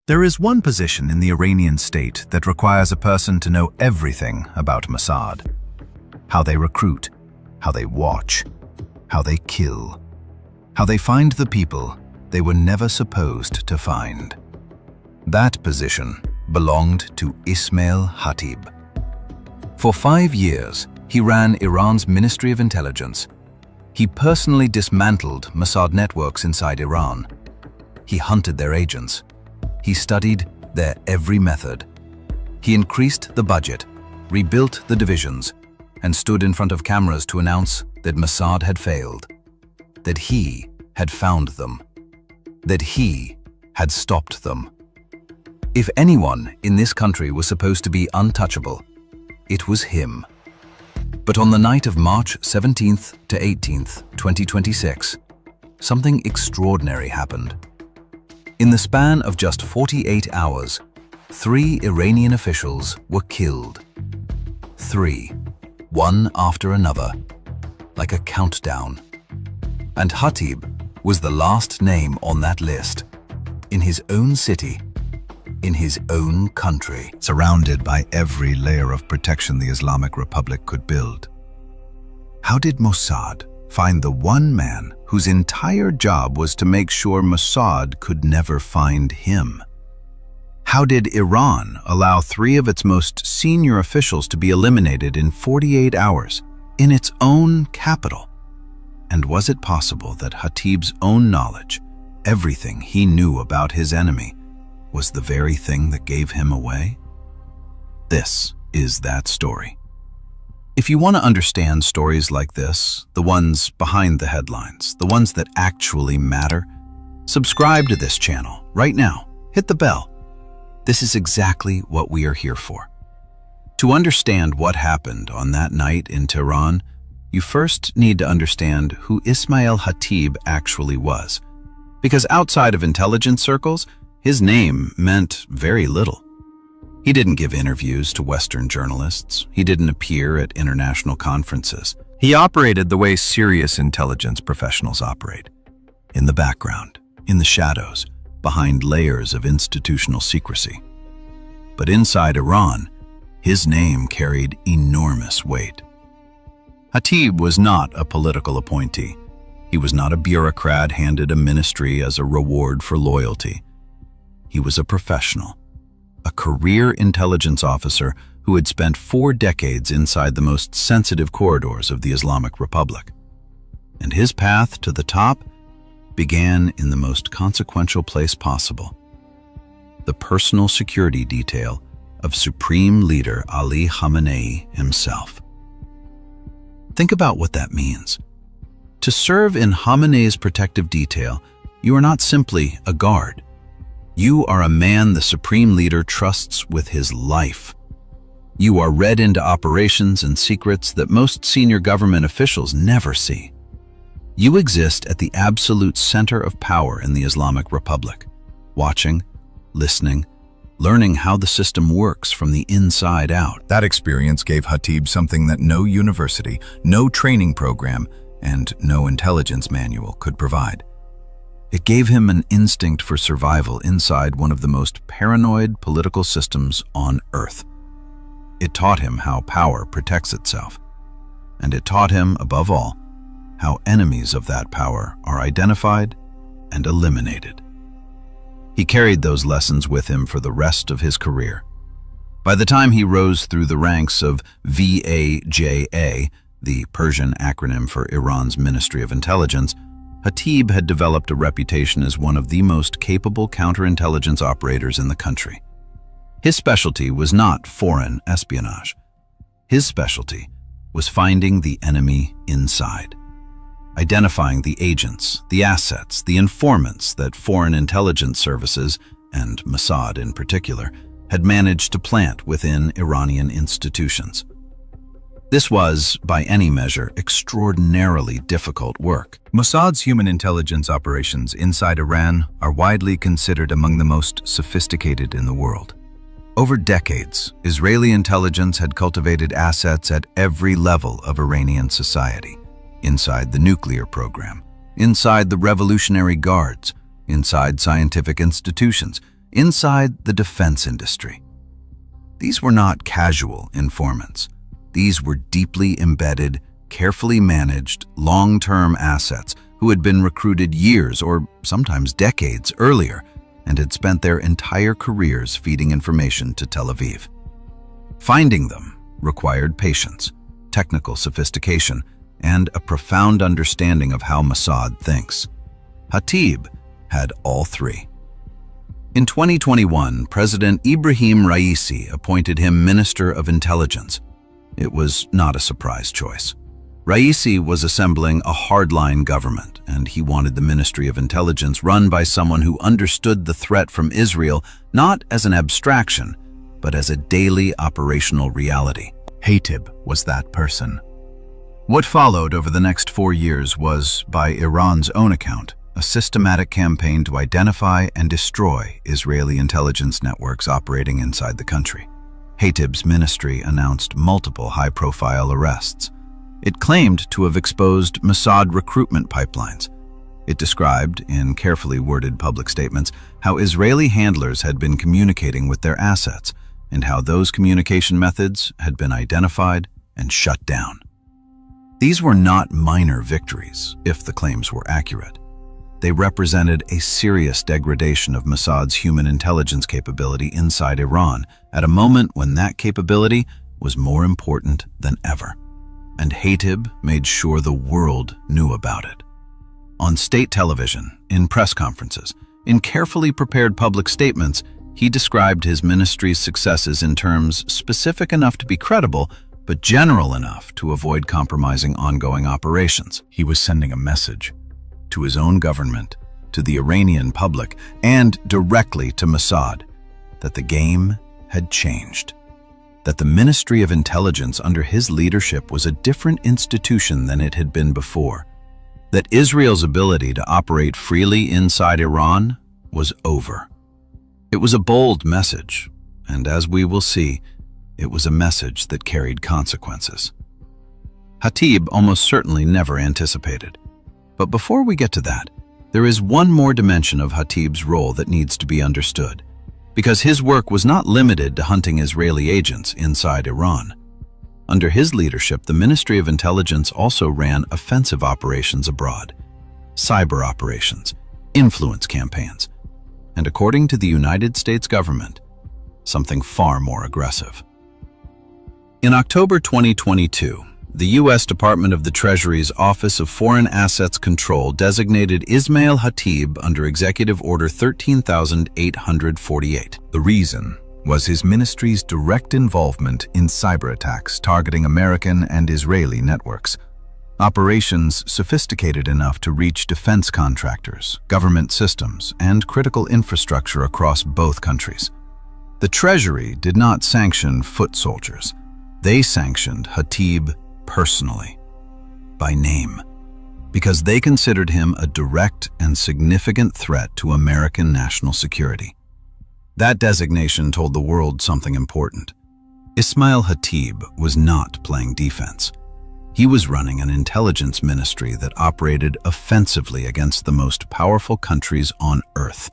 There is one position in the Iranian state that requires a person to know everything about Mossad. How they recruit, how they watch, how they kill, how they find the people they were never supposed to find. That position belonged to Ismail Khatib. For 5 years, he ran Iran's Ministry of Intelligence. He personally dismantled Mossad networks inside Iran. He hunted their agents. He studied their every method. He increased the budget, rebuilt the divisions, and stood in front of cameras to announce that Mossad had failed, that he had found them, that he had stopped them. If anyone in this country was supposed to be untouchable, it was him. But on the night of March 17th to 18th, 2026, something extraordinary happened. In the span of just 48 hours, 3 Iranian officials were killed. 3, one after another, like a countdown. And Khatib was the last name on that list, in his own city, in his own country, surrounded by every layer of protection the Islamic Republic could build. How did Mossad find the one man whose entire job was to make sure Mossad could never find him? How did Iran allow 3 of its most senior officials to be eliminated in 48 hours in its own capital? And was it possible that Khatib's own knowledge, everything he knew about his enemy, was the very thing that gave him away? This is that story. If you want to understand stories like this, the ones behind the headlines, the ones that actually matter, subscribe to this channel right now. Hit the bell. This is exactly what we are here for. To understand what happened on that night in Tehran, you first need to understand who Ismail Khatib actually was. Because outside of intelligence circles, his name meant very little. He didn't give interviews to Western journalists. He didn't appear at international conferences. He operated the way serious intelligence professionals operate. In the background, in the shadows, behind layers of institutional secrecy. But inside Iran, his name carried enormous weight. Khatib was not a political appointee. He was not a bureaucrat handed a ministry as a reward for loyalty. He was a professional, a career intelligence officer who had spent 4 decades inside the most sensitive corridors of the Islamic Republic. And his path to the top began in the most consequential place possible, the personal security detail of Supreme Leader Ali Khamenei himself. Think about what that means. To serve in Khamenei's protective detail, you are not simply a guard. You are a man the Supreme Leader trusts with his life. You are read into operations and secrets that most senior government officials never see. You exist at the absolute center of power in the Islamic Republic, watching, listening, learning how the system works from the inside out. That experience gave Khatib something that no university, no training program, and no intelligence manual could provide. It gave him an instinct for survival inside one of the most paranoid political systems on Earth. It taught him how power protects itself. And it taught him, above all, how enemies of that power are identified and eliminated. He carried those lessons with him for the rest of his career. By the time he rose through the ranks of VAJA, the Persian acronym for Iran's Ministry of Intelligence, Khatib had developed a reputation as one of the most capable counterintelligence operators in the country. His specialty was not foreign espionage. His specialty was finding the enemy inside, identifying the agents, the assets, the informants that foreign intelligence services, and Mossad in particular, had managed to plant within Iranian institutions. This was, by any measure, extraordinarily difficult work. Mossad's human intelligence operations inside Iran are widely considered among the most sophisticated in the world. Over decades, Israeli intelligence had cultivated assets at every level of Iranian society, inside the nuclear program, inside the Revolutionary Guards, inside scientific institutions, inside the defense industry. These were not casual informants. These were deeply embedded, carefully managed, long-term assets who had been recruited years or sometimes decades earlier and had spent their entire careers feeding information to Tel Aviv. Finding them required patience, technical sophistication, and a profound understanding of how Mossad thinks. Khatiib had all three. In 2021, President Ibrahim Raisi appointed him Minister of Intelligence. It was not a surprise choice. Raisi was assembling a hardline government, and he wanted the Ministry of Intelligence run by someone who understood the threat from Israel not as an abstraction, but as a daily operational reality. Khatiib was that person. What followed over the next 4 years was, by Iran's own account, a systematic campaign to identify and destroy Israeli intelligence networks operating inside the country. Khatiib's ministry announced multiple high-profile arrests. It claimed to have exposed Mossad recruitment pipelines. It described, in carefully worded public statements, how Israeli handlers had been communicating with their assets and how those communication methods had been identified and shut down. These were not minor victories, if the claims were accurate. They represented a serious degradation of Mossad's human intelligence capability inside Iran at a moment when that capability was more important than ever. And Khatiib made sure the world knew about it. On state television, in press conferences, in carefully prepared public statements, he described his ministry's successes in terms specific enough to be credible, but general enough to avoid compromising ongoing operations. He was sending a message to his own government, to the Iranian public, and directly to Mossad, that the game had changed. That the Ministry of Intelligence under his leadership was a different institution than it had been before. That Israel's ability to operate freely inside Iran was over. It was a bold message, and as we will see, it was a message that carried consequences. Khatiib almost certainly never anticipated. But before we get to that, there is one more dimension of Khatiib's role that needs to be understood, because his work was not limited to hunting Israeli agents inside Iran. Under his leadership, the Ministry of Intelligence also ran offensive operations abroad, cyber operations, influence campaigns, and according to the United States government, something far more aggressive. In October 2022, the U.S. Department of the Treasury's Office of Foreign Assets Control designated Ismail Khatiib under Executive Order 13,848. The reason was his ministry's direct involvement in cyber attacks targeting American and Israeli networks, operations sophisticated enough to reach defense contractors, government systems, and critical infrastructure across both countries. The Treasury did not sanction foot soldiers. They sanctioned Khatiib personally, by name, because they considered him a direct and significant threat to American national security. That designation told the world something important. Ismail Khatiib was not playing defense. He was running an intelligence ministry that operated offensively against the most powerful countries on Earth,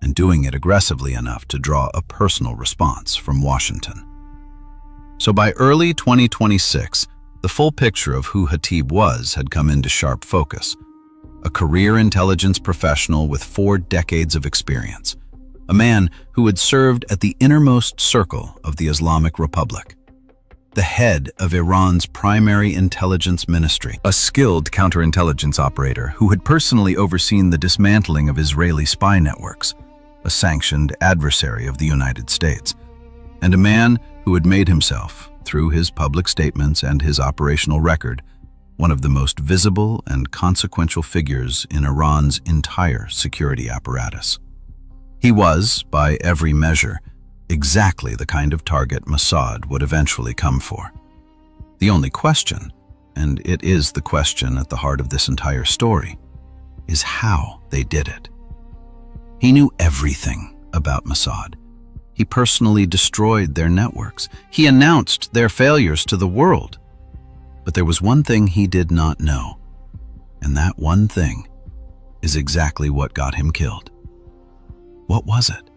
and doing it aggressively enough to draw a personal response from Washington. So by early 2026, the full picture of who Khatiib was had come into sharp focus. A career intelligence professional with 4 decades of experience. A man who had served at the innermost circle of the Islamic Republic. The head of Iran's primary intelligence ministry. A skilled counterintelligence operator who had personally overseen the dismantling of Israeli spy networks. A sanctioned adversary of the United States. And a man who had made himself, through his public statements and his operational record, one of the most visible and consequential figures in Iran's entire security apparatus. He was, by every measure, exactly the kind of target Mossad would eventually come for. The only question, and it is the question at the heart of this entire story, is how they did it. He knew everything about Mossad. He personally destroyed their networks. He announced their failures to the world. But there was one thing he did not know, and that one thing is exactly what got him killed. What was it?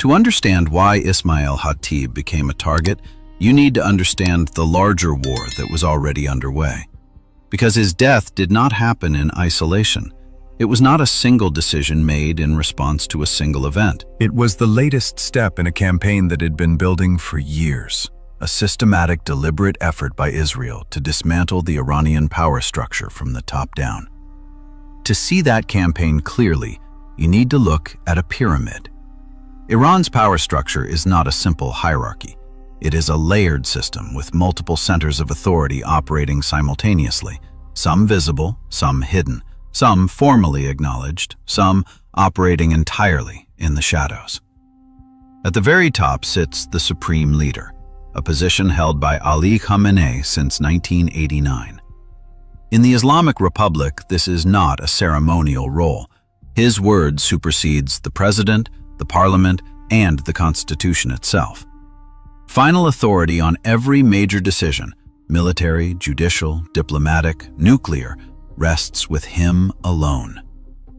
To understand why Ismail Khatib became a target, you need to understand the larger war that was already underway. Because his death did not happen in isolation. It was not a single decision made in response to a single event. It was the latest step in a campaign that had been building for years. A systematic, deliberate effort by Israel to dismantle the Iranian power structure from the top down. To see that campaign clearly, you need to look at a pyramid. Iran's power structure is not a simple hierarchy. It is a layered system with multiple centers of authority operating simultaneously, some visible, some hidden, some formally acknowledged, some operating entirely in the shadows. At the very top sits the supreme leader, a position held by Ali Khamenei since 1989. In the Islamic Republic, this is not a ceremonial role. His word supersedes the president, the parliament, and the constitution itself. Final authority on every major decision, military, judicial, diplomatic, nuclear, rests with him alone.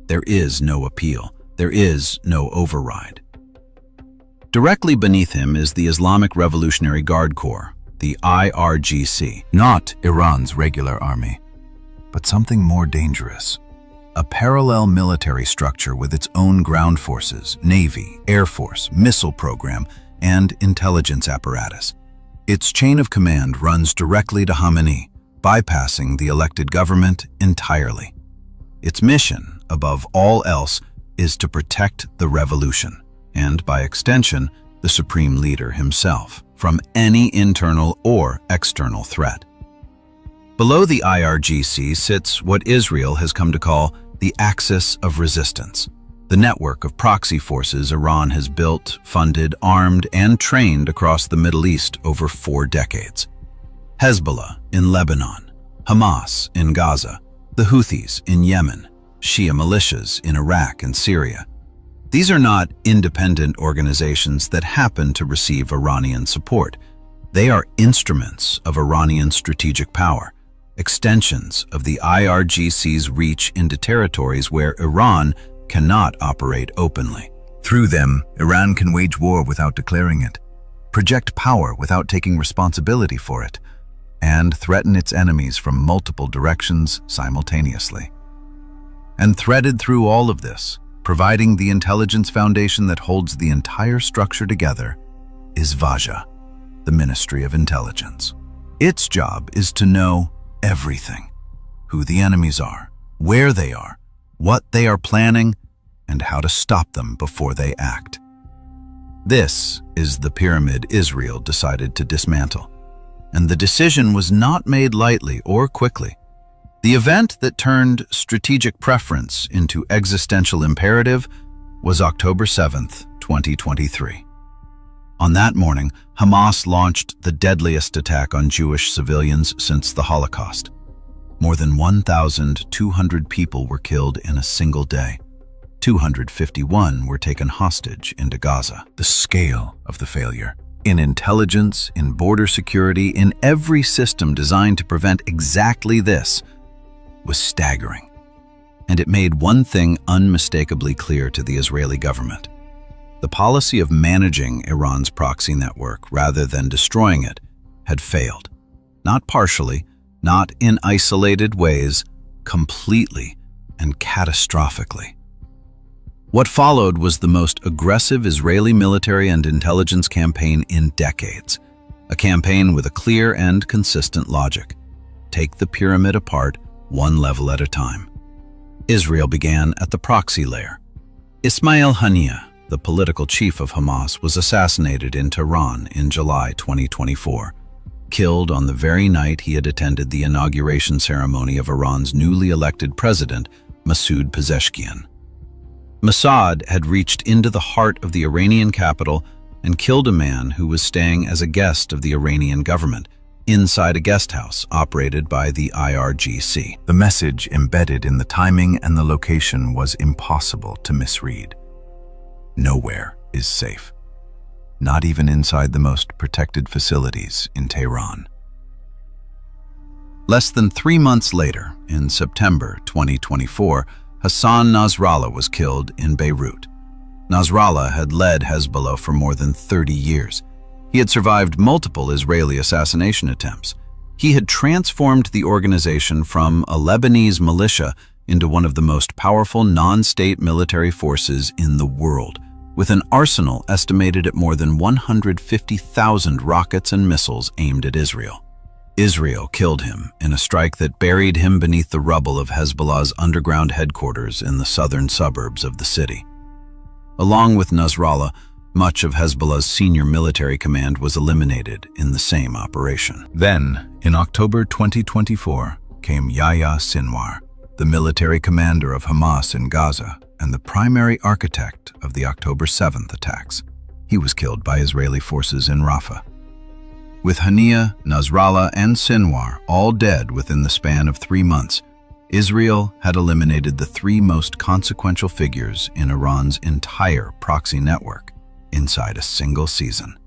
There is no appeal. There is no override. Directly beneath him is the Islamic Revolutionary Guard Corps, the IRGC. Not Iran's regular army, but something more dangerous. A parallel military structure with its own ground forces, navy, air force, missile program, and intelligence apparatus. Its chain of command runs directly to Khamenei, bypassing the elected government entirely. Its mission, above all else, is to protect the revolution, and by extension, the supreme leader himself, from any internal or external threat. Below the IRGC sits what Israel has come to call the axis of resistance, the network of proxy forces Iran has built, funded, armed, and trained across the Middle East over 4 decades. Hezbollah in Lebanon, Hamas in Gaza, the Houthis in Yemen, Shia militias in Iraq and Syria. These are not independent organizations that happen to receive Iranian support. They are instruments of Iranian strategic power, extensions of the IRGC's reach into territories where Iran cannot operate openly. Through them, Iran can wage war without declaring it, project power without taking responsibility for it, and threaten its enemies from multiple directions simultaneously. And threaded through all of this, providing the intelligence foundation that holds the entire structure together, is Vaja, the Ministry of Intelligence. Its job is to know everything: who the enemies are, where they are, what they are planning, and how to stop them before they act. This is the pyramid Israel decided to dismantle, and the decision was not made lightly or quickly. The event that turned strategic preference into existential imperative was October 7th, 2023. On that morning, Hamas launched the deadliest attack on Jewish civilians since the Holocaust. More than 1,200 people were killed in a single day. 251 were taken hostage into Gaza. The scale of the failure, in intelligence, in border security, in every system designed to prevent exactly this, was staggering. And it made one thing unmistakably clear to the Israeli government. The policy of managing Iran's proxy network rather than destroying it had failed. Not partially, not in isolated ways, completely and catastrophically. What followed was the most aggressive Israeli military and intelligence campaign in decades. A campaign with a clear and consistent logic. Take the pyramid apart one level at a time. Israel began at the proxy layer. Ismail Haniyeh, the political chief of Hamas, was assassinated in Tehran in July 2024, killed on the very night he had attended the inauguration ceremony of Iran's newly elected president, Masoud Pezeshkian. Mossad had reached into the heart of the Iranian capital and killed a man who was staying as a guest of the Iranian government, inside a guest house operated by the IRGC. The message embedded in the timing and the location was impossible to misread. Nowhere is safe, not even inside the most protected facilities in Tehran. Less than 3 months later, in September 2024, Hassan Nasrallah was killed in Beirut. Nasrallah had led Hezbollah for more than 30 years. He had survived multiple Israeli assassination attempts. He had transformed the organization from a Lebanese militia into one of the most powerful non-state military forces in the world, with an arsenal estimated at more than 150,000 rockets and missiles aimed at Israel. Israel killed him in a strike that buried him beneath the rubble of Hezbollah's underground headquarters in the southern suburbs of the city. Along with Nasrallah, much of Hezbollah's senior military command was eliminated in the same operation. Then, in October 2024, came Yahya Sinwar, the military commander of Hamas in Gaza and the primary architect of the October 7th attacks. He was killed by Israeli forces in Rafah. With Hania, Nasrallah, and Sinwar all dead within the span of 3 months, Israel had eliminated the 3 most consequential figures in Iran's entire proxy network inside a single season.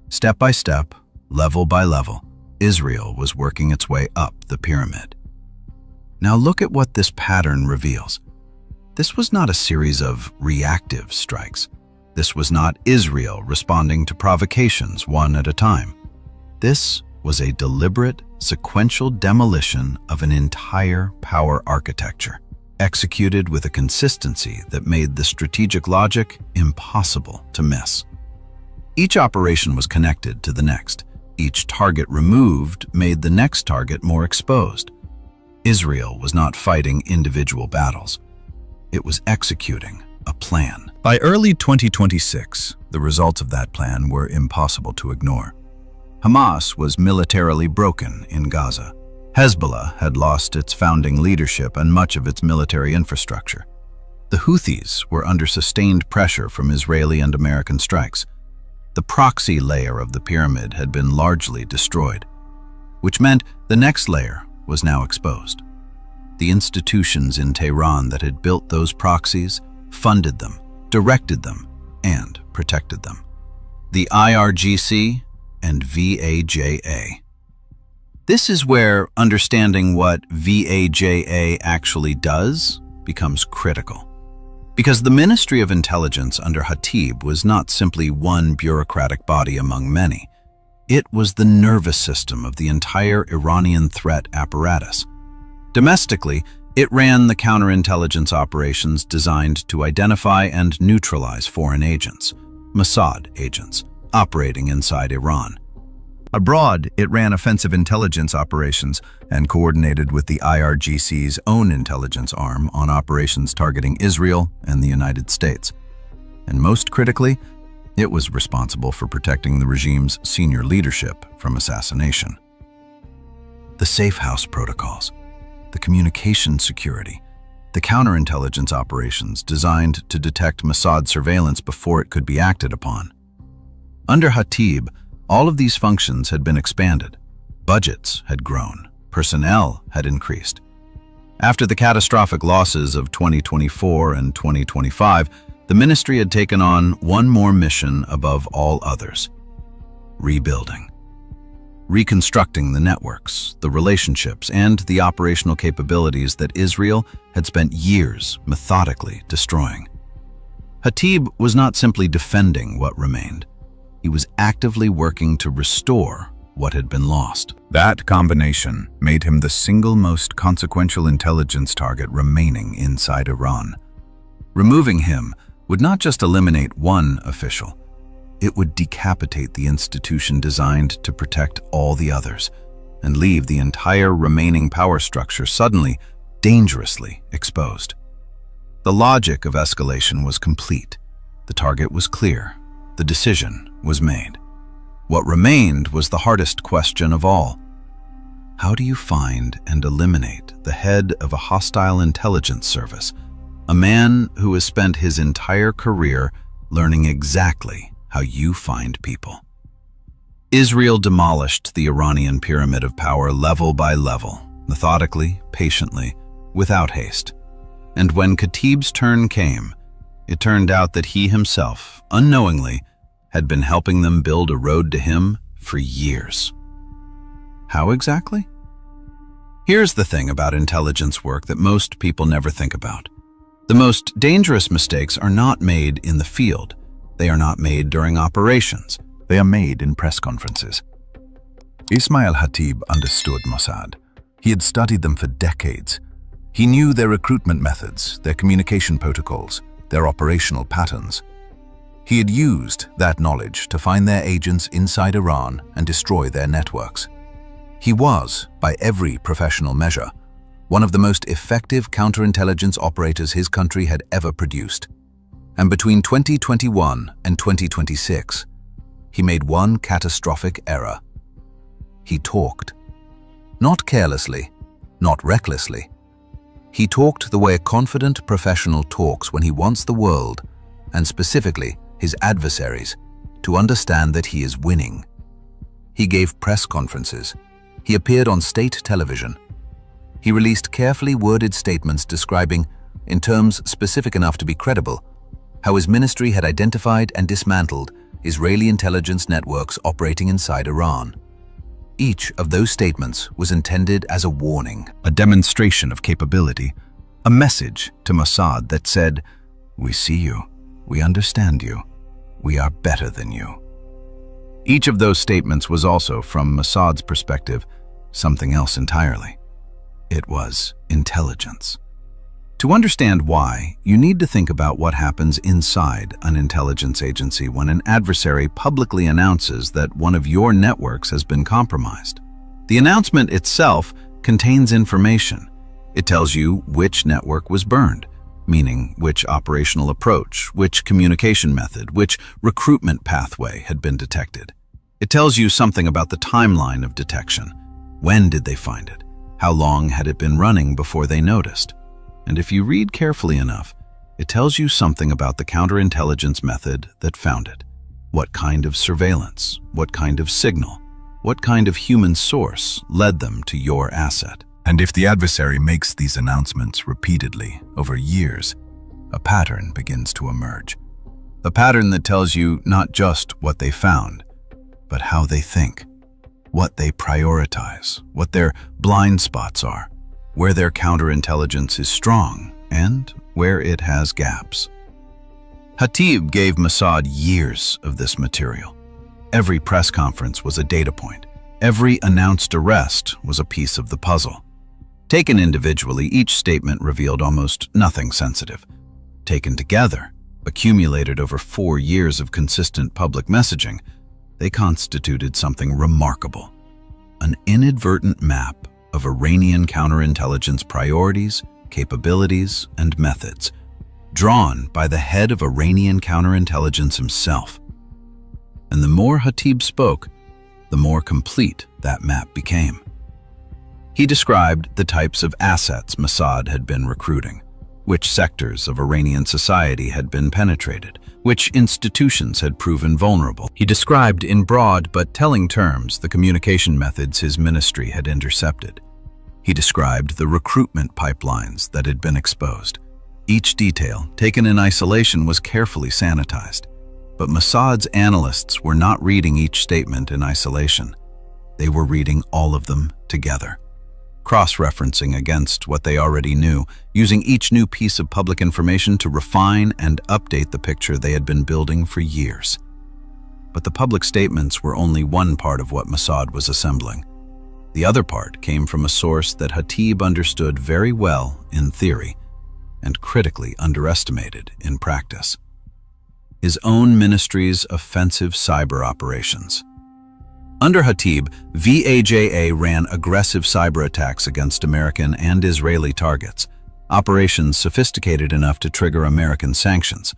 Step by step, level by level, Israel was working its way up the pyramid. Now look at what this pattern reveals. This was not a series of reactive strikes. This was not Israel responding to provocations one at a time. This was a deliberate, sequential demolition of an entire power architecture, executed with a consistency that made the strategic logic impossible to miss. Each operation was connected to the next. Each target removed made the next target more exposed. Israel was not fighting individual battles. It was executing a plan. By early 2026, the results of that plan were impossible to ignore. Hamas was militarily broken in Gaza. Hezbollah had lost its founding leadership and much of its military infrastructure. The Houthis were under sustained pressure from Israeli and American strikes. The proxy layer of the pyramid had been largely destroyed, which meant the next layer was now exposed. The institutions in Tehran that had built those proxies, funded them, directed them, and protected them. The IRGC and VAJA. This is where understanding what VAJA actually does becomes critical. Because the Ministry of Intelligence under Khatib was not simply one bureaucratic body among many. It was the nervous system of the entire Iranian threat apparatus. Domestically, it ran the counterintelligence operations designed to identify and neutralize foreign agents, Mossad agents, operating inside Iran. Abroad, it ran offensive intelligence operations and coordinated with the IRGC's own intelligence arm on operations targeting Israel and the United States. And most critically, it was responsible for protecting the regime's senior leadership from assassination. The safe house protocols, the communication security, the counterintelligence operations designed to detect Mossad surveillance before it could be acted upon. Under Khatib, all of these functions had been expanded. Budgets had grown. Personnel had increased. After the catastrophic losses of 2024 and 2025, the ministry had taken on one more mission above all others: rebuilding. Reconstructing the networks, the relationships, and the operational capabilities that Israel had spent years methodically destroying. Khatib was not simply defending what remained. He was actively working to restore what had been lost. That combination made him the single most consequential intelligence target remaining inside Iran. Removing him would not just eliminate one official, it would decapitate the institution designed to protect all the others and leave the entire remaining power structure suddenly, dangerously exposed. The logic of escalation was complete. The target was clear. The decision was made. What remained was the hardest question of all. How do you find and eliminate the head of a hostile intelligence service, a man who has spent his entire career learning exactly how you find people? Israel demolished the Iranian pyramid of power level by level, methodically, patiently, without haste. And when Khatib's turn came, it turned out that he himself, unknowingly, had been helping them build a road to him for years. How exactly? Here's the thing about intelligence work that most people never think about. The most dangerous mistakes are not made in the field. They are not made during operations. They are made in press conferences. Ismail Khatib understood Mossad. He had studied them for decades. He knew their recruitment methods, their communication protocols, their operational patterns. He had used that knowledge to find their agents inside Iran and destroy their networks. He was, by every professional measure, one of the most effective counterintelligence operators his country had ever produced. And between 2021 and 2026, he made one catastrophic error. He talked. Not carelessly, not recklessly. He talked the way a confident professional talks when he wants the world, and specifically his adversaries, to understand that he is winning. He gave press conferences. He appeared on state television. He released carefully worded statements describing, in terms specific enough to be credible, how his ministry had identified and dismantled Israeli intelligence networks operating inside Iran. Each of those statements was intended as a warning, a demonstration of capability, a message to Mossad that said, "We see you, we understand you, we are better than you." Each of those statements was also, from Mossad's perspective, something else entirely. It was intelligence. To understand why, you need to think about what happens inside an intelligence agency when an adversary publicly announces that one of your networks has been compromised. The announcement itself contains information. It tells you which network was burned, meaning which operational approach, which communication method, which recruitment pathway had been detected. It tells you something about the timeline of detection. When did they find it? How long had it been running before they noticed? And if you read carefully enough, it tells you something about the counterintelligence method that found it. What kind of surveillance, what kind of signal, what kind of human source led them to your asset. And if the adversary makes these announcements repeatedly over years, a pattern begins to emerge. A pattern that tells you not just what they found, but how they think, what they prioritize, what their blind spots are, where their counterintelligence is strong and where it has gaps. Khatib gave Mossad years of this material. Every press conference was a data point. Every announced arrest was a piece of the puzzle. Taken individually, each statement revealed almost nothing sensitive. Taken together, accumulated over 4 years of consistent public messaging, they constituted something remarkable. An inadvertent map of Iranian counterintelligence priorities, capabilities, and methods, drawn by the head of Iranian counterintelligence himself. And the more Khatib spoke, the more complete that map became. He described the types of assets Mossad had been recruiting, which sectors of Iranian society had been penetrated, which institutions had proven vulnerable. He described in broad but telling terms the communication methods his ministry had intercepted. He described the recruitment pipelines that had been exposed. Each detail, taken in isolation, was carefully sanitized. But Mossad's analysts were not reading each statement in isolation. They were reading all of them together, cross-referencing against what they already knew, using each new piece of public information to refine and update the picture they had been building for years. But the public statements were only one part of what Mossad was assembling. The other part came from a source that Khatib understood very well in theory and critically underestimated in practice. His own ministry's offensive cyber operations. Under Khatib, VAJA ran aggressive cyber attacks against American and Israeli targets, operations sophisticated enough to trigger American sanctions.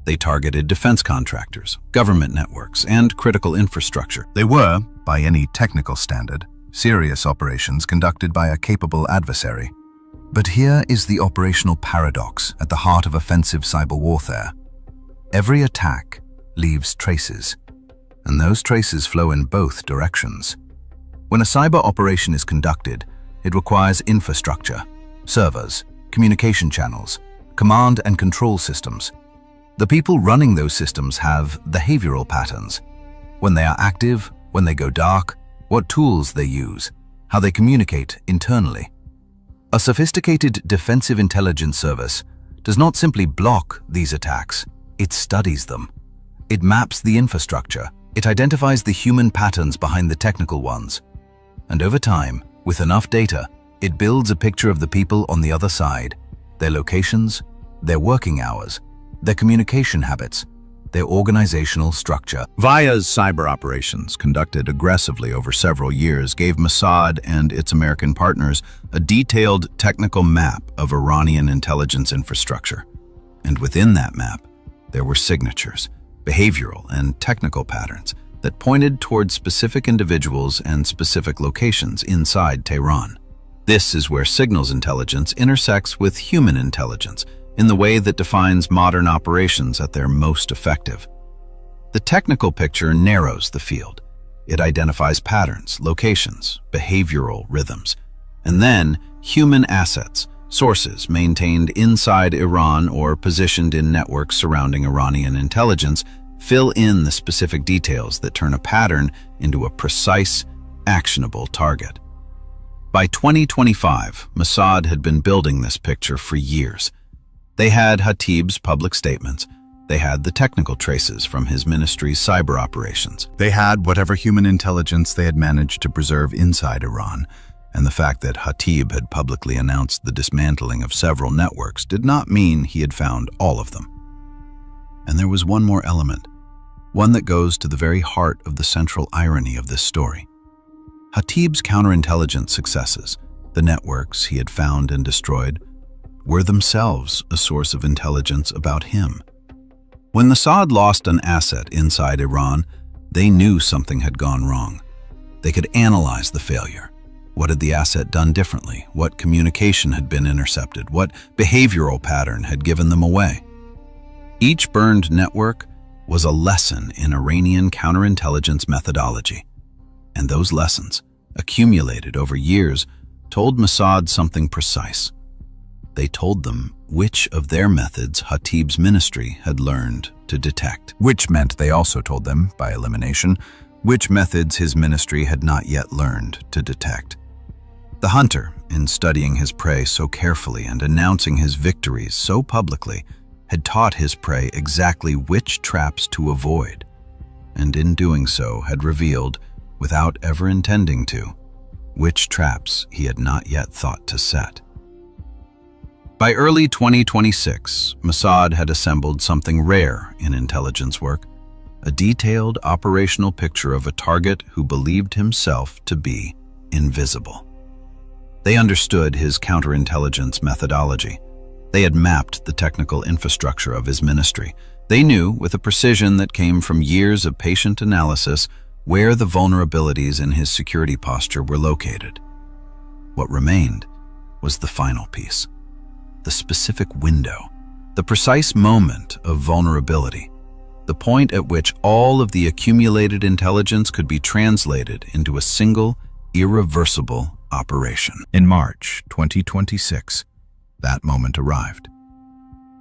They targeted defense contractors, government networks, and critical infrastructure. They were, by any technical standard, serious operations conducted by a capable adversary. But here is the operational paradox at the heart of offensive cyber warfare. Every attack leaves traces, and those traces flow in both directions. When a cyber operation is conducted, it requires infrastructure, servers, communication channels, command and control systems. The people running those systems have behavioral patterns. When they are active, when they go dark, what tools they use, how they communicate internally. A sophisticated defensive intelligence service does not simply block these attacks, it studies them. It maps the infrastructure, it identifies the human patterns behind the technical ones. And over time, with enough data, it builds a picture of the people on the other side, their locations, their working hours, their communication habits, their organizational structure. VIA's cyber operations, conducted aggressively over several years, gave Mossad and its American partners a detailed technical map of Iranian intelligence infrastructure. And within that map, there were signatures, behavioral and technical patterns that pointed towards specific individuals and specific locations inside Tehran. This is where signals intelligence intersects with human intelligence in the way that defines modern operations at their most effective. The technical picture narrows the field. It identifies patterns, locations, behavioral rhythms, and then human assets, sources maintained inside Iran or positioned in networks surrounding Iranian intelligence, fill in the specific details that turn a pattern into a precise, actionable target. By 2025, Mossad had been building this picture for years. They had Khatib's public statements. They had the technical traces from his ministry's cyber operations. They had whatever human intelligence they had managed to preserve inside Iran, and the fact that Khatib had publicly announced the dismantling of several networks did not mean he had found all of them. And there was one more element, one that goes to the very heart of the central irony of this story. Khatib's counterintelligence successes, the networks he had found and destroyed, were themselves a source of intelligence about him. When Mossad lost an asset inside Iran, they knew something had gone wrong. They could analyze the failure. What had the asset done differently? What communication had been intercepted? What behavioral pattern had given them away? Each burned network was a lesson in Iranian counterintelligence methodology. And those lessons, accumulated over years, told Mossad something precise. They told them which of their methods Khatib's ministry had learned to detect. Which meant they also told them, by elimination, which methods his ministry had not yet learned to detect. The hunter, in studying his prey so carefully and announcing his victories so publicly, had taught his prey exactly which traps to avoid, and in doing so had revealed, without ever intending to, which traps he had not yet thought to set. By early 2026, Mossad had assembled something rare in intelligence work, a detailed operational picture of a target who believed himself to be invisible. They understood his counterintelligence methodology. They had mapped the technical infrastructure of his ministry. They knew, with a precision that came from years of patient analysis, where the vulnerabilities in his security posture were located. What remained was the final piece. The specific window, the precise moment of vulnerability, the point at which all of the accumulated intelligence could be translated into a single, irreversible operation. In March 2026, that moment arrived.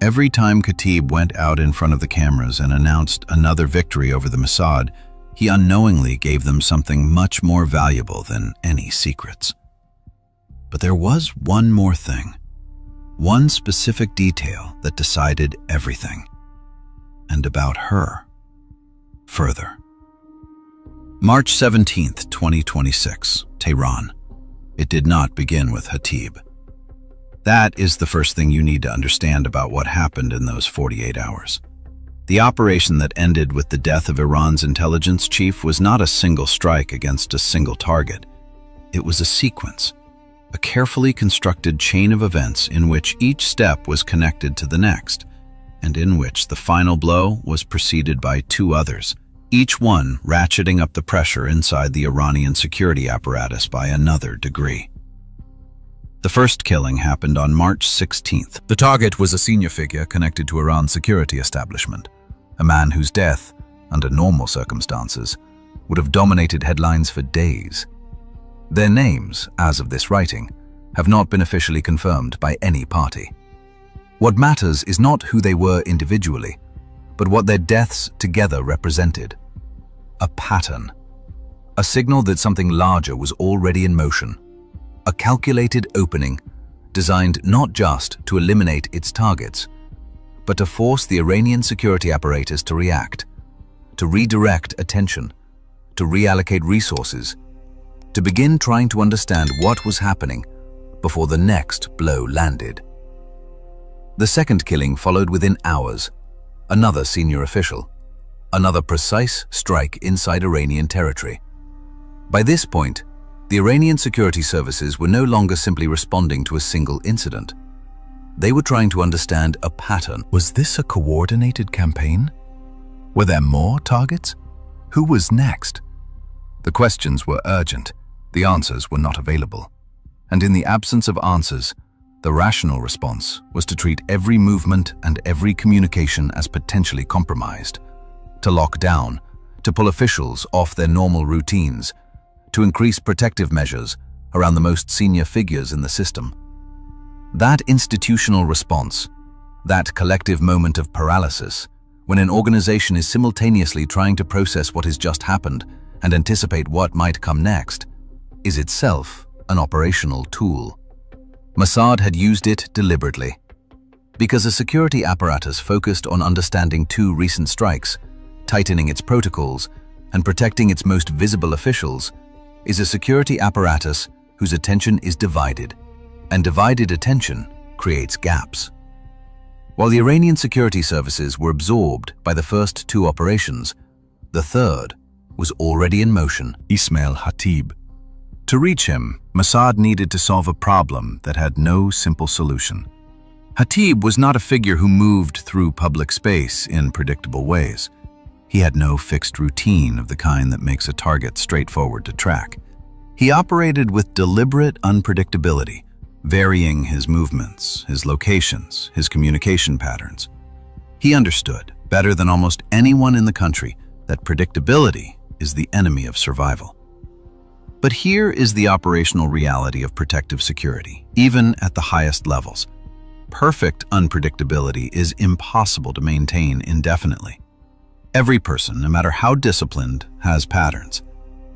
Every time Khatiib went out in front of the cameras and announced another victory over the Mossad, he unknowingly gave them something much more valuable than any secrets. But there was one more thing. One specific detail that decided everything, and about her, further. March 17th, 2026, Tehran. It did not begin with Khatib. That is the first thing you need to understand about what happened in those 48 hours. The operation that ended with the death of Iran's intelligence chief was not a single strike against a single target. It was a sequence, a carefully constructed chain of events in which each step was connected to the next, and in which the final blow was preceded by two others, each one ratcheting up the pressure inside the Iranian security apparatus by another degree. The first killing happened on March 16th. The target was a senior figure connected to Iran's security establishment, a man whose death, under normal circumstances, would have dominated headlines for days. Their names, as of this writing, have not been officially confirmed by any party. What matters is not who they were individually, but what their deaths together represented. A pattern. A signal that something larger was already in motion. A calculated opening, designed not just to eliminate its targets, but to force the Iranian security apparatus to react, to redirect attention, to reallocate resources, to begin trying to understand what was happening before the next blow landed. The second killing followed within hours. Another senior official, another precise strike inside Iranian territory. By this point, the Iranian security services were no longer simply responding to a single incident. They were trying to understand a pattern. Was this a coordinated campaign? Were there more targets? Who was next? The questions were urgent. The answers were not available. And in the absence of answers, the rational response was to treat every movement and every communication as potentially compromised, to lock down, to pull officials off their normal routines, to increase protective measures around the most senior figures in the system. That institutional response, that collective moment of paralysis, when an organization is simultaneously trying to process what has just happened and anticipate what might come next, is itself an operational tool. Mossad had used it deliberately. Because a security apparatus focused on understanding two recent strikes, tightening its protocols, and protecting its most visible officials, is a security apparatus whose attention is divided, and divided attention creates gaps. While the Iranian security services were absorbed by the first two operations, the third was already in motion. Ismail Khطیب. To reach him, Mossad needed to solve a problem that had no simple solution. Khطیب was not a figure who moved through public space in predictable ways. He had no fixed routine of the kind that makes a target straightforward to track. He operated with deliberate unpredictability, varying his movements, his locations, his communication patterns. He understood, better than almost anyone in the country, that predictability is the enemy of survival. But here is the operational reality of protective security, even at the highest levels. Perfect unpredictability is impossible to maintain indefinitely. Every person, no matter how disciplined, has patterns.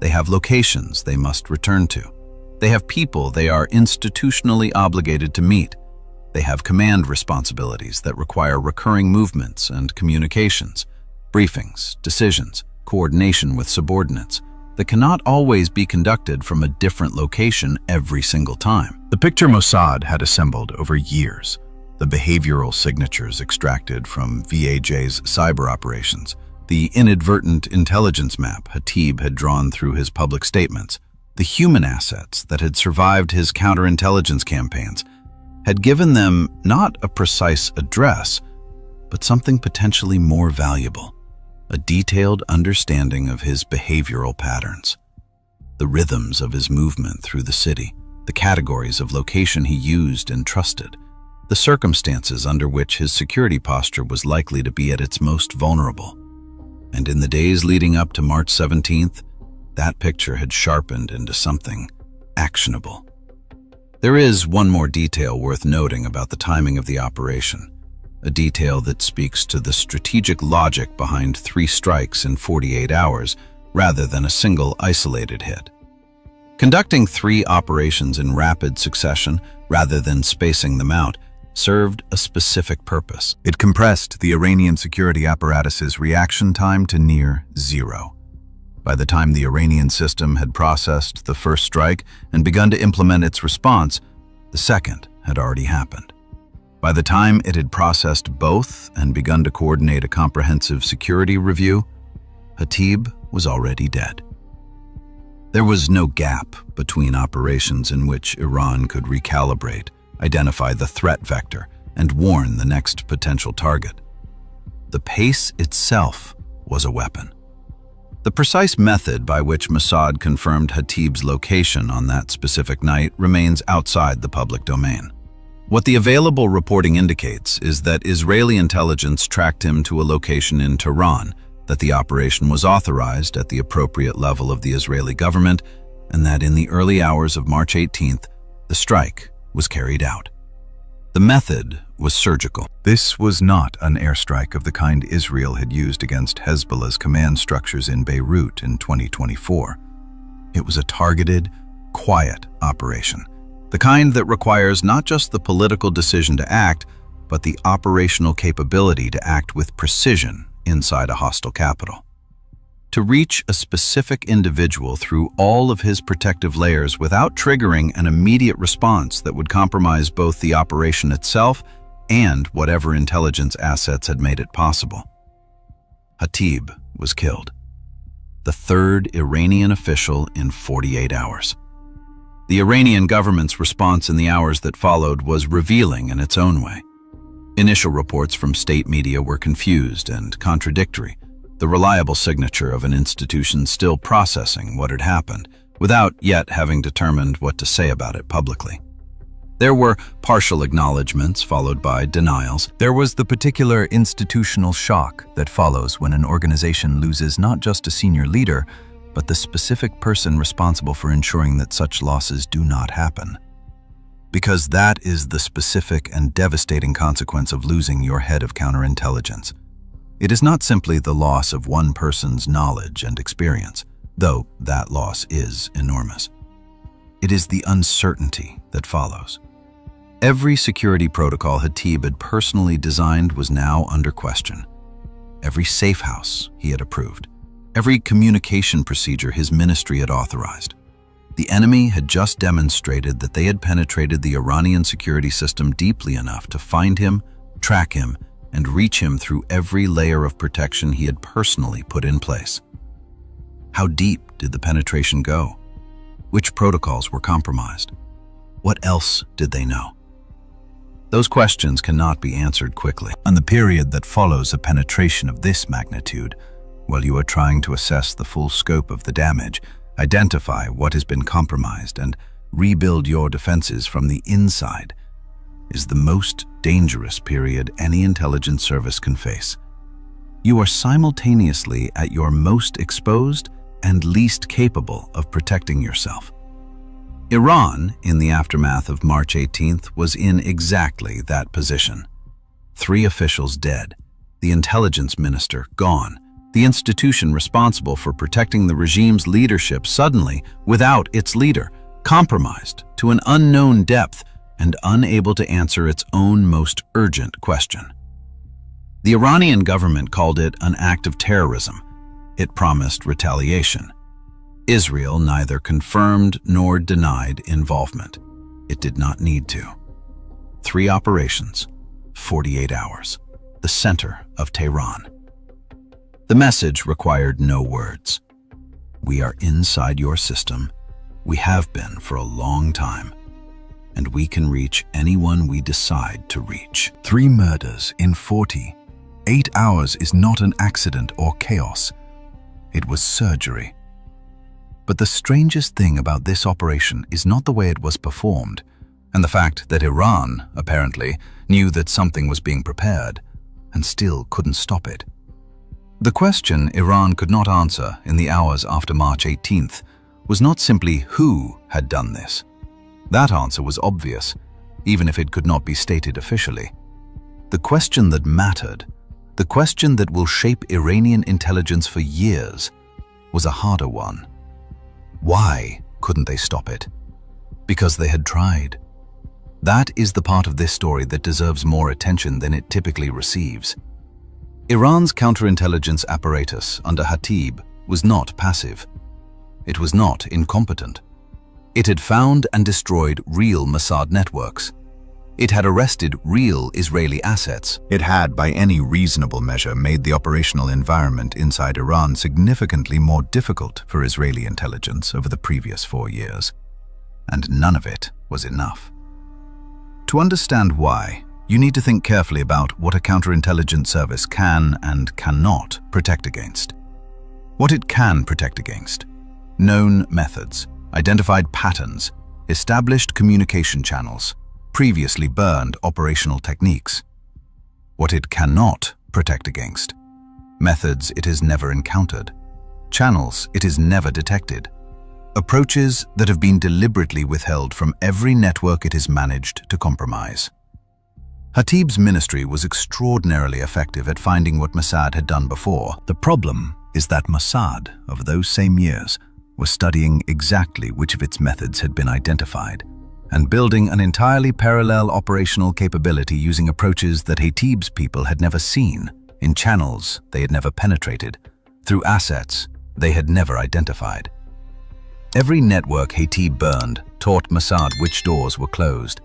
They have locations they must return to. They have people they are institutionally obligated to meet. They have command responsibilities that require recurring movements and communications, briefings, decisions, coordination with subordinates that cannot always be conducted from a different location every single time. The picture Mossad had assembled over years, the behavioral signatures extracted from VAJ's cyber operations, the inadvertent intelligence map Khطیب had drawn through his public statements, the human assets that had survived his counterintelligence campaigns, had given them not a precise address, but something potentially more valuable, a detailed understanding of his behavioral patterns, the rhythms of his movement through the city, the categories of location he used and trusted, the circumstances under which his security posture was likely to be at its most vulnerable. And in the days leading up to March 17th, that picture had sharpened into something actionable. There is one more detail worth noting about the timing of the operation, a detail that speaks to the strategic logic behind 3 strikes in 48 hours rather than a single isolated hit. Conducting 3 operations in rapid succession rather than spacing them out served a specific purpose. It compressed the Iranian security apparatus's reaction time to near zero. By the time the Iranian system had processed the first strike and begun to implement its response, the second had already happened. By the time it had processed both and begun to coordinate a comprehensive security review, Khطیب was already dead. There was no gap between operations in which Iran could recalibrate, identify the threat vector, and warn the next potential target. The pace itself was a weapon. The precise method by which Mossad confirmed Khطیb's location on that specific night remains outside the public domain. What the available reporting indicates is that Israeli intelligence tracked him to a location in Tehran, that the operation was authorized at the appropriate level of the Israeli government, and that in the early hours of March 18th, the strike was carried out. The method was surgical. This was not an airstrike of the kind Israel had used against Hezbollah's command structures in Beirut in 2024. It was a targeted, quiet operation, the kind that requires not just the political decision to act, but the operational capability to act with precision inside a hostile capital. To reach a specific individual through all of his protective layers without triggering an immediate response that would compromise both the operation itself and whatever intelligence assets had made it possible. Khatiib was killed, the third Iranian official in 48 hours. The Iranian government's response in the hours that followed was revealing in its own way. Initial reports from state media were confused and contradictory, the reliable signature of an institution still processing what had happened, without yet having determined what to say about it publicly. There were partial acknowledgments followed by denials. There was the particular institutional shock that follows when an organization loses not just a senior leader, but the specific person responsible for ensuring that such losses do not happen. Because that is the specific and devastating consequence of losing your head of counterintelligence. It is not simply the loss of one person's knowledge and experience, though that loss is enormous. It is the uncertainty that follows. Every security protocol Khatiib had personally designed was now under question. Every safe house he had approved. Every communication procedure his ministry had authorized. The enemy had just demonstrated that they had penetrated the Iranian security system deeply enough to find him, track him, and reach him through every layer of protection he had personally put in place. How deep did the penetration go? Which protocols were compromised? What else did they know? Those questions cannot be answered quickly. And the period that follows a penetration of this magnitude, while you are trying to assess the full scope of the damage, identify what has been compromised, and rebuild your defenses from the inside, is the most dangerous period any intelligence service can face. You are simultaneously at your most exposed and least capable of protecting yourself. Iran, in the aftermath of March 18th, was in exactly that position. 3 officials dead, the intelligence minister gone, the institution responsible for protecting the regime's leadership suddenly, without its leader, compromised to an unknown depth and unable to answer its own most urgent question. The Iranian government called it an act of terrorism. It promised retaliation. Israel neither confirmed nor denied involvement. It did not need to. 3 operations, 48 hours, the center of Tehran. The message required no words. We are inside your system. We have been for a long time. And we can reach anyone we decide to reach. 3 murders in 48 hours is not an accident or chaos. It was surgery. But the strangest thing about this operation is not the way it was performed, and the fact that Iran, apparently, knew that something was being prepared, and still couldn't stop it. The question Iran could not answer in the hours after March 18th was not simply who had done this. That answer was obvious, even if it could not be stated officially. The question that mattered, the question that will shape Iranian intelligence for years, was a harder one. Why couldn't they stop it? Because they had tried. That is the part of this story that deserves more attention than it typically receives. Iran's counterintelligence apparatus under Khatiib was not passive. It was not incompetent. It had found and destroyed real Mossad networks. It had arrested real Israeli assets. It had, by any reasonable measure, made the operational environment inside Iran significantly more difficult for Israeli intelligence over the previous 4 years. And none of it was enough. To understand why, you need to think carefully about what a counterintelligence service can and cannot protect against. What it can protect against: known methods, identified patterns, established communication channels, previously burned operational techniques. What it cannot protect against: methods it has never encountered, channels it has never detected, approaches that have been deliberately withheld from every network it has managed to compromise. Khatiib's ministry was extraordinarily effective at finding what Mossad had done before. The problem is that Mossad, over those same years, was studying exactly which of its methods had been identified, and building an entirely parallel operational capability using approaches that Khatib's people had never seen, in channels they had never penetrated, through assets they had never identified. Every network Khatib burned taught Mossad which doors were closed.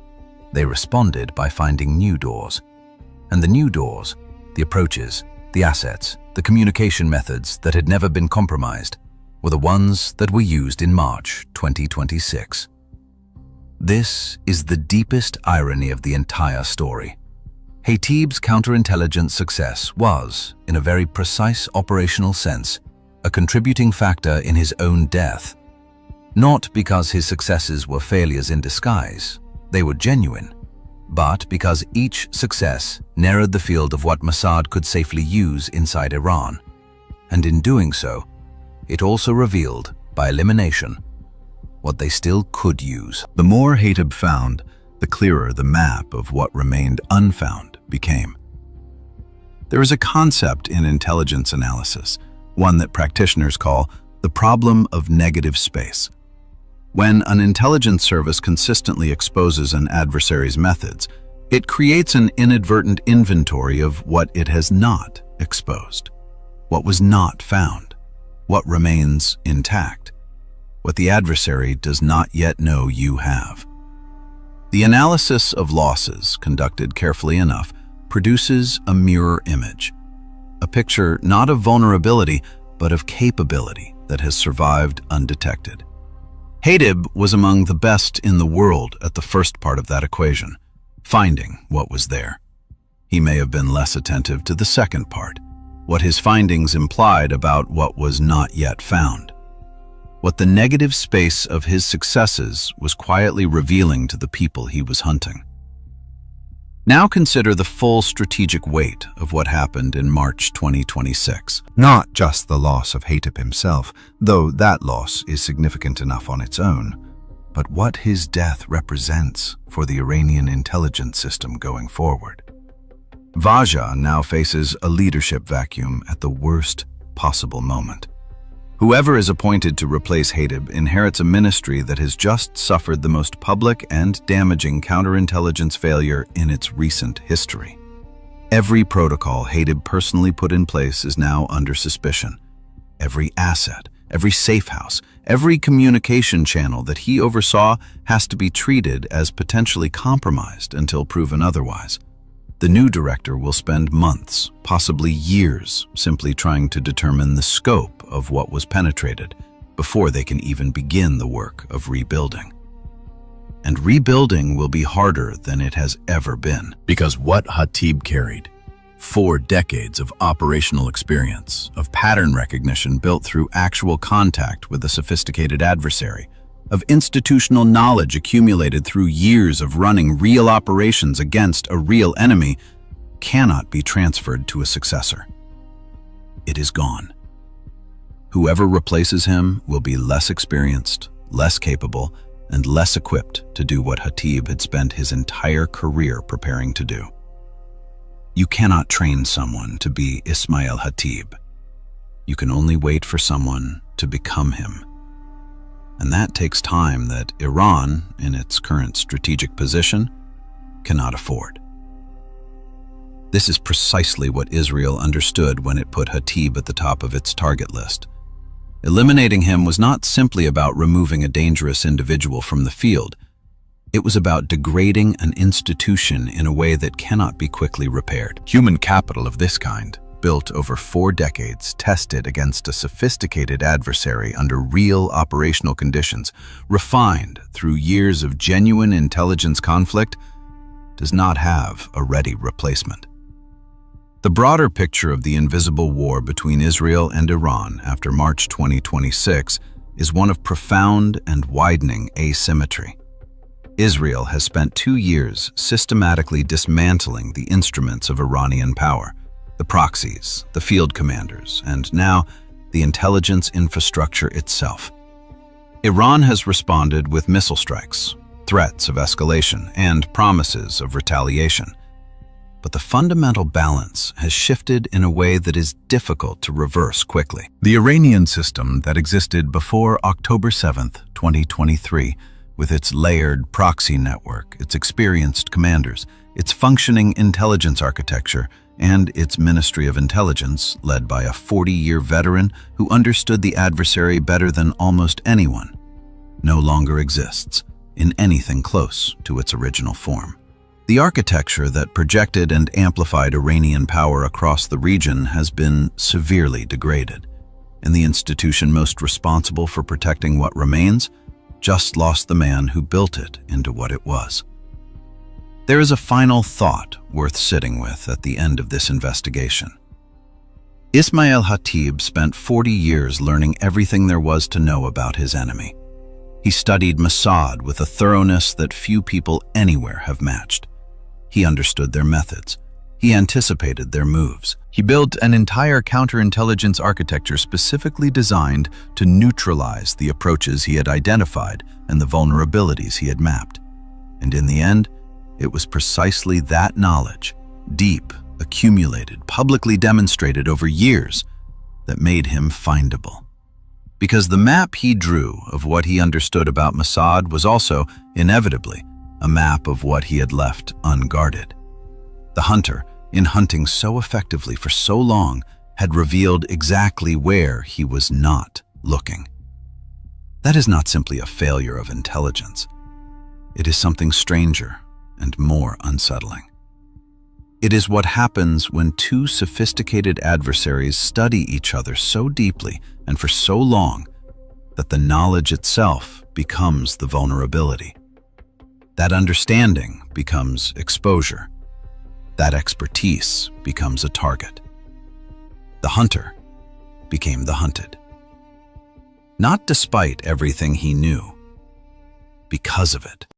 They responded by finding new doors. And the new doors, the approaches, the assets, the communication methods that had never been compromised, were the ones that were used in March 2026. This is the deepest irony of the entire story. Khatib's counterintelligence success was, in a very precise operational sense, a contributing factor in his own death. Not because his successes were failures in disguise, they were genuine, but because each success narrowed the field of what Mossad could safely use inside Iran. And in doing so, it also revealed, by elimination, what they still could use. The more Khatib found, the clearer the map of what remained unfound became. There is a concept in intelligence analysis, one that practitioners call the problem of negative space. When an intelligence service consistently exposes an adversary's methods, it creates an inadvertent inventory of what it has not exposed, what was not found, what remains intact, what the adversary does not yet know you have. The analysis of losses, conducted carefully enough, produces a mirror image, a picture not of vulnerability, but of capability that has survived undetected. Khatib was among the best in the world at the first part of that equation, finding what was there. He may have been less attentive to the second part, what his findings implied about what was not yet found. What the negative space of his successes was quietly revealing to the people he was hunting. Now consider the full strategic weight of what happened in March 2026. Not just the loss of Khatib himself, though that loss is significant enough on its own, but what his death represents for the Iranian intelligence system going forward. Vaja now faces a leadership vacuum at the worst possible moment. Whoever is appointed to replace Khatib inherits a ministry that has just suffered the most public and damaging counterintelligence failure in its recent history. Every protocol Khatib personally put in place is now under suspicion. Every asset, every safe house, every communication channel that he oversaw has to be treated as potentially compromised until proven otherwise. The new director will spend months, possibly years, simply trying to determine the scope of what was penetrated before they can even begin the work of rebuilding. And rebuilding will be harder than it has ever been. Because what Khatib carried, 4 decades of operational experience, of pattern recognition built through actual contact with a sophisticated adversary, of institutional knowledge accumulated through years of running real operations against a real enemy, cannot be transferred to a successor. It is gone. Whoever replaces him will be less experienced, less capable, and less equipped to do what Khatib had spent his entire career preparing to do. You cannot train someone to be Ismail Khatib. You can only wait for someone to become him. And that takes time that Iran, in its current strategic position, cannot afford. This is precisely what Israel understood when it put Khatib at the top of its target list. Eliminating him was not simply about removing a dangerous individual from the field. It was about degrading an institution in a way that cannot be quickly repaired. Human capital of this kind, built over 4 decades, tested against a sophisticated adversary under real operational conditions, refined through years of genuine intelligence conflict, does not have a ready replacement. The broader picture of the invisible war between Israel and Iran after March 2026 is one of profound and widening asymmetry. Israel has spent 2 years systematically dismantling the instruments of Iranian power, the proxies, the field commanders, and now the intelligence infrastructure itself. Iran has responded with missile strikes, threats of escalation, and promises of retaliation. But the fundamental balance has shifted in a way that is difficult to reverse quickly. The Iranian system that existed before October 7, 2023, with its layered proxy network, its experienced commanders, its functioning intelligence architecture, and its Ministry of Intelligence, led by a 40-year veteran who understood the adversary better than almost anyone, no longer exists in anything close to its original form. The architecture that projected and amplified Iranian power across the region has been severely degraded, and the institution most responsible for protecting what remains just lost the man who built it into what it was. There is a final thought worth sitting with at the end of this investigation. Ismail Khatib spent 40 years learning everything there was to know about his enemy. He studied Mossad with a thoroughness that few people anywhere have matched. He understood their methods. He anticipated their moves. He built an entire counterintelligence architecture specifically designed to neutralize the approaches he had identified and the vulnerabilities he had mapped. And in the end, it was precisely that knowledge, deep, accumulated, publicly demonstrated over years, that made him findable. Because the map he drew of what he understood about Mossad was also, inevitably, a map of what he had left unguarded. The hunter, in hunting so effectively for so long, had revealed exactly where he was not looking. That is not simply a failure of intelligence. It is something stranger and more unsettling. It is what happens when two sophisticated adversaries study each other so deeply and for so long that the knowledge itself becomes the vulnerability. That understanding becomes exposure. That expertise becomes a target. The hunter became the hunted. Not despite everything he knew, because of it.